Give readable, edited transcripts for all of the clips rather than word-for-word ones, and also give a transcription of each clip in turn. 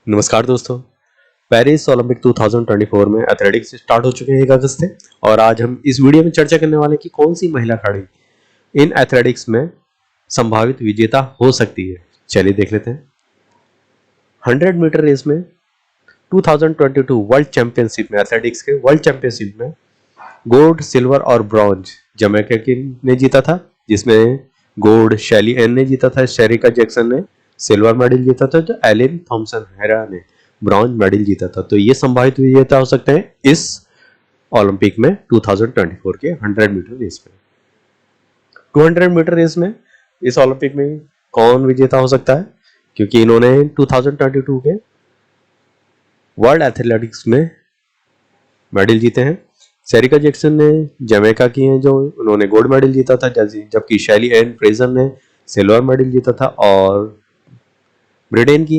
नमस्कार दोस्तों। Paris Olympic 2024 में एथलेटिक्स स्टार्ट हो चुके हैं 1 अगस्त से और आज हम इस वीडियो में चर्चा करने वाले हैं कि कौन सी महिला खिलाड़ी इन एथलेटिक्स में संभावित विजेता हो सकती है। चलिए देख लेते हैं। 100 मीटर रेस में 2022 वर्ल्ड चैंपियनशिप में एथलेटिक्स के वर्ल्ड चैंपियनशिप में गोल्ड, सिल्वर और ब्रॉन्ज जमैका ने जीता था, जिसमें गोल्ड शैली एन ने जीता था, शेरिका जैक्सन ने सिल्वर मेडल जीता था, जो एलिन थॉम्सन हेरा ने ब्रॉन्ज मेडल जीता था। तो ये संभावित विजेता हो सकते हैं इस ओलंपिक में 2024 के 100 मीटर रेस में। 200 मीटर रेस में इस ओलंपिक में कौन विजेता हो सकता है, क्योंकि इन्होंने 2022 के वर्ल्ड एथलेटिक्स में मेडल जीते हैं। शेरिका जैक्सन ने जमैका की हैं, जो उन्होंने गोल्ड मेडल जीता था, जबकि शैली एन फ्रेजर ने सिल्वर मेडल जीता था और ब्रिटेन की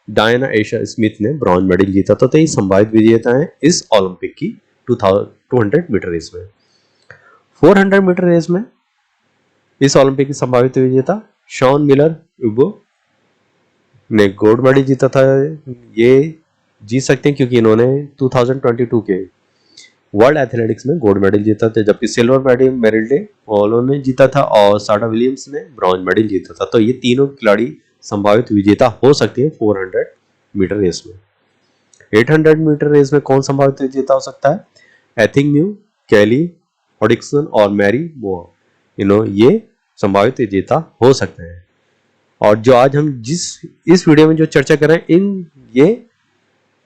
डायना एशा स्मिथ ने ब्रॉन्ज मेडल जीता था। तो ये संभावित विजेता हैं इस ओलंपिक की 200 मीटर रेस में। 400 मीटर रेस में इस ओलंपिक की संभावित विजेता शॉन मिलर उबो ने गोल्ड मेडल जीता था। ये जीत सकते हैं क्योंकि इन्होंने 2022 के वर्ल्ड एथलेटिक्स में गोल्ड मेडल जीता था, जबकि सिल्वर मेडल मेरिल्डे वॉलो ने जीता था और साडा विलियम्स ने ब्रॉन्ज मेडल जीता था। तो ये तीनों खिलाड़ी संभावित विजेता हो सकते हैं 400 मीटर रेस में। 800 मीटर रेस में कौन संभावित विजेता हो सकता है? एथिंग म्यू, कैली ऑडिक्सन और मैरी मोआ, ये संभावित विजेता हो सकते हैं। और जो आज हम इस वीडियो में जो चर्चा कर रहे हैं, ये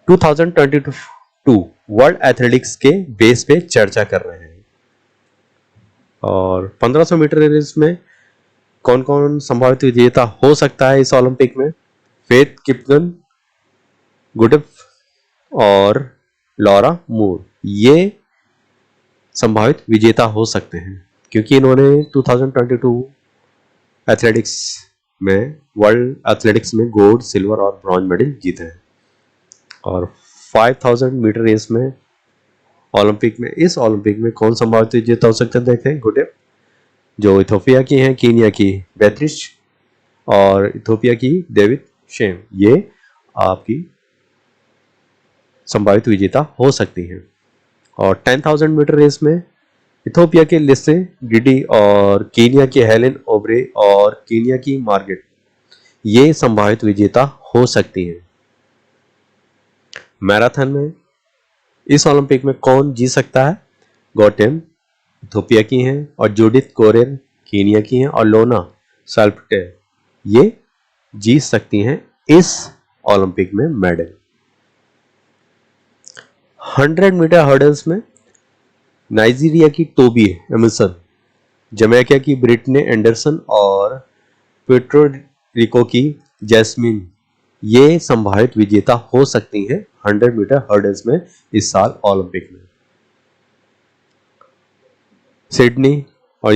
2022 वर्ल्ड एथलेटिक्स के बेस पे चर्चा कर रहे हैं। और 1500 मीटर रेस में कौन कौन संभावित विजेता हो सकता है इस ओलंपिक में? फेथ किपगन, गुडेफ और लॉरा मूर, ये संभावित विजेता हो सकते हैं क्योंकि इन्होंने 2022 एथलेटिक्स में वर्ल्ड एथलेटिक्स में गोल्ड, सिल्वर और ब्रॉन्ज मेडल जीते हैं। और 5000 मीटर रेस में ओलंपिक में इस ओलंपिक में कौन संभावित विजेता हो सकता है? देखें, गुडेफ जो इथोपिया की हैं, कीनिया की बेत्रिश और इथोपिया की डेविड शेम, ये आपकी संभावित विजेता हो सकती हैं। और 10,000 मीटर रेस में इथोपिया के लिसे गिडी और कीनिया की हेलेन ओब्रे और कीनिया की मार्गेट, ये संभावित विजेता हो सकती हैं। मैराथन में इस ओलंपिक में कौन जीत सकता है? गौटेम इथोपिया की हैं और जूडिथ कोरेर कीनिया की हैं और लोना साल्पटे, ये जीत सकती हैं इस ओलंपिक में मेडल। 100 मीटर हर्डल्स में नाइजीरिया की टोबी एमिसन, जमैका की ब्रिटने एंडरसन और पेट्रोरिको की जैस्मिन, ये संभावित विजेता हो सकती हैं 100 मीटर हर्डल्स में इस साल ओलंपिक में। सिडनी और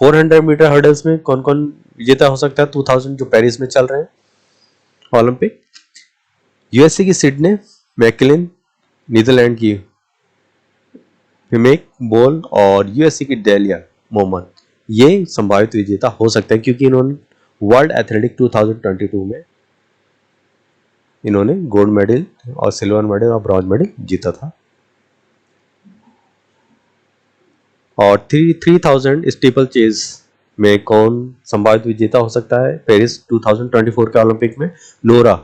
400 मीटर हर्डल्स में कौन कौन विजेता हो सकता है 2000 जो पेरिस में चल रहे हैं ओलंपिक? यूएसए की सिडनी मैकलिन, नीदरलैंड की हिमेक बोल और यूएसए की डेलिया मोहम्मद, ये संभावित विजेता हो सकते हैं क्योंकि इन्होंने वर्ल्ड एथलेटिक 2022 में इन्होंने गोल्ड मेडल और सिल्वर मेडल और ब्रॉन्ज मेडल जीता था। और 3000 स्टीपल चेज में कौन संभावित विजेता हो सकता है पेरिस 2024 के ओलंपिक में? नोरा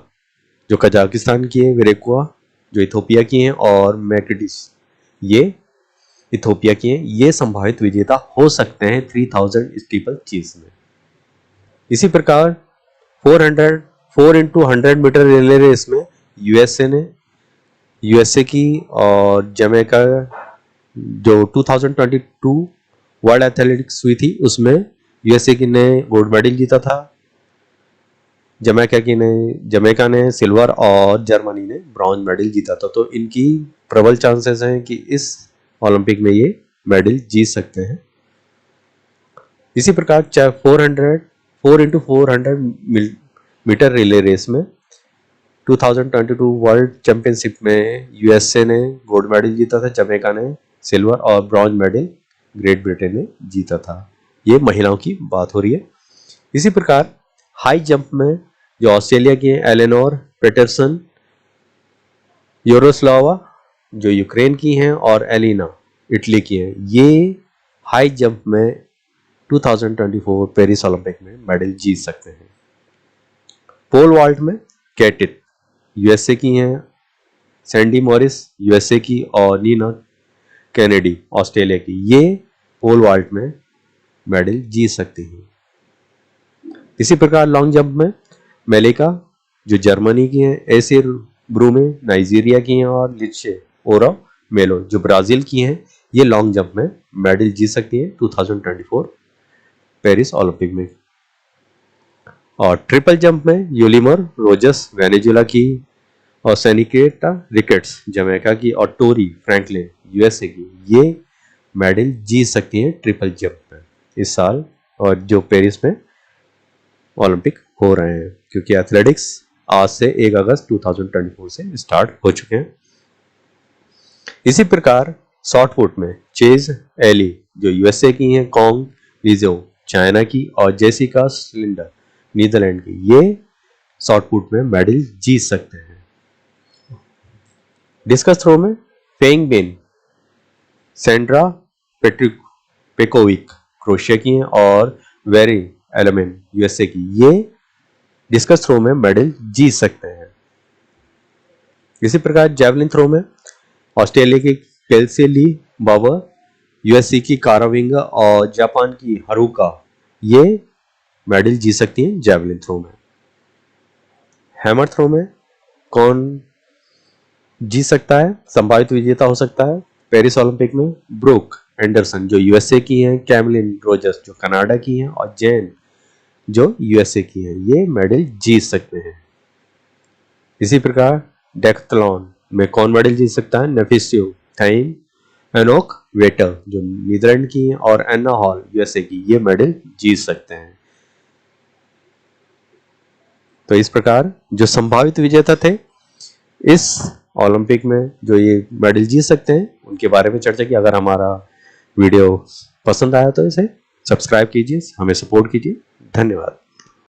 जो कजाकिस्तान की है, विरेकुआ जो इथोपिया की हैं और मैकडिस, ये इथोपिया की हैं, ये संभावित विजेता हो सकते हैं 3000 स्टीपल चेज में। इसी प्रकार 4x100 मीटर रिले रेस में यूएसए की और जमैका जो 2022 वर्ल्ड एथलेटिक्स हुई थी उसमें यूएसए की ने गोल्ड मेडल जीता था, जमैका ने सिल्वर और जर्मनी ने ब्रॉन्ज मेडल जीता था। तो इनकी प्रबल चांसेस हैं कि इस ओलंपिक में ये मेडल जीत सकते हैं। इसी प्रकार 4x400 मीटर रिले रेस में 2022 वर्ल्ड चैंपियनशिप में यूएसए ने गोल्ड मेडल जीता था, जमैका ने सिल्वर और ब्रॉन्ज मेडल ग्रेट ब्रिटेन ने जीता था। ये महिलाओं की बात हो रही है। इसी प्रकार हाई जंप में जो ऑस्ट्रेलिया की एलेनोर पेटरसन योरोस्लावा जो यूक्रेन की हैं और एलिना इटली की हैं, ये हाई जंप में 2024 पेरिस ओलंपिक में मेडल जीत सकते हैं। पोल वॉल्ट में कैटिट यूएसए की हैं, सैंडी मॉरिस यूएसए की और नीना कैनेडी ऑस्ट्रेलिया की, ये पोल वॉल्ट में मेडल जीत सकती हैं। इसी प्रकार लॉन्ग जंप में मेलिका जो जर्मनी की हैं, एसिर ब्रूमे नाइजीरिया की हैं और लिचे ओरा मेलो जो ब्राजील की हैं, ये लॉन्ग जंप में मेडल जीत सकती हैं 2024 पेरिस ओलंपिक में। और ट्रिपल जंप में यूलिमर रोजस वेनेजुएला की और सेनिकेटा रिकेट्स जमैका की और टोरी फ्रैंकलिन यूएसए की, ये मेडल जीत सकती हैं ट्रिपल जंप में इस साल, और जो पेरिस में ओलंपिक हो रहे हैं, क्योंकि एथलेटिक्स आज से 1 अगस्त 2024 से स्टार्ट हो चुके हैं। इसी प्रकार शॉर्टपुट में चेज एली जो यूएसए की हैं, कॉन्ग लिजो चाइना की और जेसिका स्लिंडर नीदरलैंड की, ये शॉर्टपुट में मेडल जीत सकते हैं। डिस्कस थ्रो में फेंग बिन सेंड्रा पेकोविक क्रोएशिया की हैं और वेरी एलमेन यूएसए की, ये डिस्कस थ्रो में मेडल जीत सकते हैं। इसी प्रकार जैवलिन थ्रो में ऑस्ट्रेलिया की केल्सी ली बाबर, यूएसए की काराविंगा और जापान की हारुका, ये मेडल जीत सकती हैं जैवलिन थ्रो में। हैमर थ्रो में कौन जीत सकता है, संभावित विजेता हो सकता है पेरिस ओलंपिक में? ब्रूक एंडरसन जो यूएसए की हैं, कैमलिन रोजर्स जो कनाडा की हैं और जेन जो यूएसए की हैं, ये मेडल जीत सकते हैं। इसी प्रकार डेक्थलॉन में कौन मेडल जीत सकता है? नेफिसियो थाइन एनोक वेटर जो नीदरलैंड की हैं और एन्ना हॉल यूएसए की, ये मेडल जीत सकते हैं। तो इस प्रकार जो संभावित विजेता थे इस ओलंपिक में जो ये मेडल जीत सकते हैं, उनके बारे में चर्चा की। अगर हमारा वीडियो पसंद आया तो इसे सब्सक्राइब कीजिए, हमें सपोर्ट कीजिए। धन्यवाद।